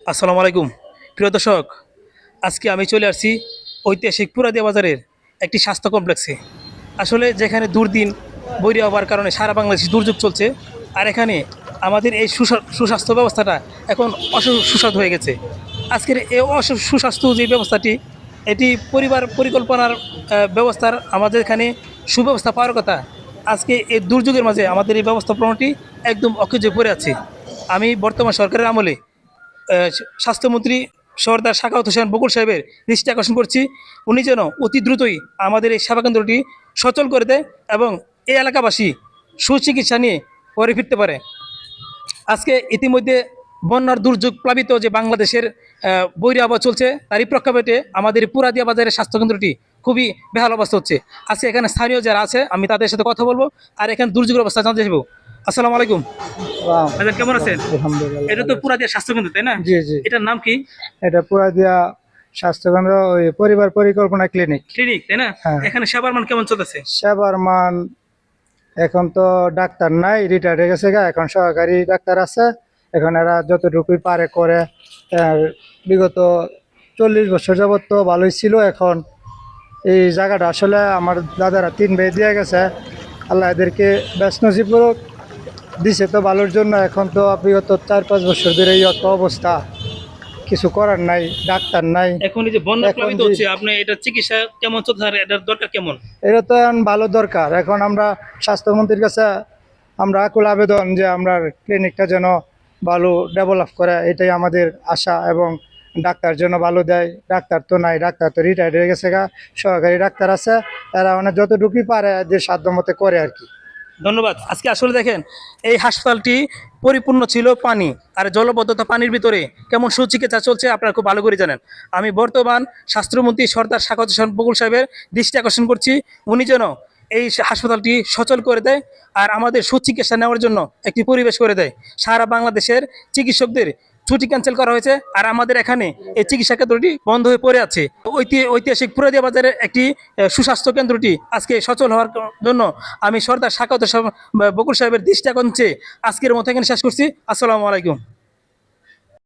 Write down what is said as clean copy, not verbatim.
আসসালামু আলাইকুম প্রিয় দর্শক, আজকে আমি চলে আসছি ঐতিহাসিক পুরাদিয়া বাজারের একটি স্বাস্থ্য কমপ্লেক্সে। আসলে যেখানে দুর্দিন বৈরী হওয়ার কারণে সারা বাংলাদেশে দুর্যোগ চলছে, আর এখানে আমাদের এই সুস্বাস্থ্য ব্যবস্থাটা এখন সুস্বাদু হয়ে গেছে। আজকের এই সুস্বাস্থ্য যে ব্যবস্থাটি, এটি পরিবার পরিকল্পনার ব্যবস্থার আমাদের এখানে সুব্যবস্থা পাওয়ার কথা। আজকে এই দুর্যোগের মাঝে আমাদের এই ব্যবস্থাপনাটি একদম অকেজো পড়ে আছে। আমি বর্তমান সরকারের আমলে স্বাস্থ্যমন্ত্রী সর্দার সাখাওয়াত হোসেন বকুল সাহেবের দৃষ্টি আকর্ষণ করছি, উনি যেন অতি দ্রুতই আমাদের এই সেবাকেন্দ্রটি সচল করে দেয় এবং এই এলাকাবাসী সুচিকিৎসা নিয়ে পরে ফিরতে পারে। আজকে ইতিমধ্যে বন্যার দুর্যোগ প্লাবিত যে বাংলাদেশের বৈরী আবহাওয়া চলছে, তারই প্রেক্ষাপটে আমাদের পুরাদিয়া বাজারের স্বাস্থ্যকেন্দ্রটি খুবই বেহাল অবস্থা হচ্ছে। আজকে এখানে স্থানীয় যারা আছে আমি তাদের সাথে কথা বলবো, আর এখানে দুর্যোগের অবস্থা জানতে চাইবো। আসসালামু আলাইকুম ভাইজান, কেমন আছেন? আলহামদুলিল্লাহ এটা তো পুরাদিয়া স্বাস্থ্যকেন্দ্র, তাই না? জি জি এটার নাম কি? এটা পুরাদিয়া স্বাস্থ্যকেন্দ্র ওই পরিবার পরিকল্পনা ক্লিনিক। ক্লিনিক, তাই না? হ্যাঁ। এখানে সেবার মান কেমন চলতেছে? সেবার মান এখন তো ডাক্তার নাই, রিটায়ার্ড হয়ে গেছে গা, এখন সহকারী ডাক্তার আছে। এখন এরা যতটুকুই পারে করে। বিগত 40 বছর যাবত তো ভালোই ছিল। এখন এই জায়গাটা আসলে আমার দাদারা 3 ভাই দিয়ে গেছে, আল্লাহ এদেরকে ব্যস্ত নসিব করুক, দিছে তো ভালোর জন্য। এখন তো বিগত 4-5 বছর ধরে এই অত অবস্থা, কিছু করার নাই, ডাক্তার নাই। এখন এই যে বন্যা এখন প্লাবিত হচ্ছে, আপনি এটা চিকিৎসা কেমন চলছে আর এটার দরকার কেমন? এটা তো এখন ভালো দরকার। এখন আমরা স্বাস্থ্যমন্ত্রীর কাছে আমরা আকুল আবেদন যে আমরা ক্লিনিকটা যেন ভালো ডেভেলপ করে, এটাই আমাদের আশা। এবং ডাক্তার যেন ভালো দেয়। ডাক্তার তো নাই, ডাক্তার তো রিটায়ার্ড হয়ে গেছে গা, সহকারী ডাক্তার আছে। এরা মানে যতটুকুই পারে এদের সাধ্য মতে করে আর কি। ধন্যবাদ। আজকে আসলে দেখেন, এই হাসপাতালটি পরিপূর্ণ ছিল পানি আর জলবদ্ধতা, পানির ভিতরে কেমন সুচিকিৎসা চলছে আপনারা খুব ভালো করে জানেন। আমি বর্তমান স্বাস্থ্যমন্ত্রী সর্দার সাখাওয়াত হোসেন বকুল সাহেবের দৃষ্টি আকর্ষণ করছি, উনি যেন এই হাসপাতালটি সচল করে দেয় আর আমাদের সুচিকিৎসা নেওয়ার জন্য একটি পরিবেশ করে দেয়। সারা বাংলাদেশের চিকিৎসকদের ছুটি ক্যান্সেল করা হয়েছে, আর আমাদের এখানে এই চিকিৎসা কেন্দ্রটি বন্ধ হয়ে পড়ে আছে। ঐতিহাসিক পুরাদিয়া বাজারের একটি সুস্বাস্থ্য কেন্দ্রটি আজকে সচল হওয়ার জন্য আমি সর্দার সাখাওয়াত হোসেন বকুল সাহেবের দৃষ্টি আকর্ষণে আজকের মতো এখানে শেষ করছি। আসসালামু আলাইকুম।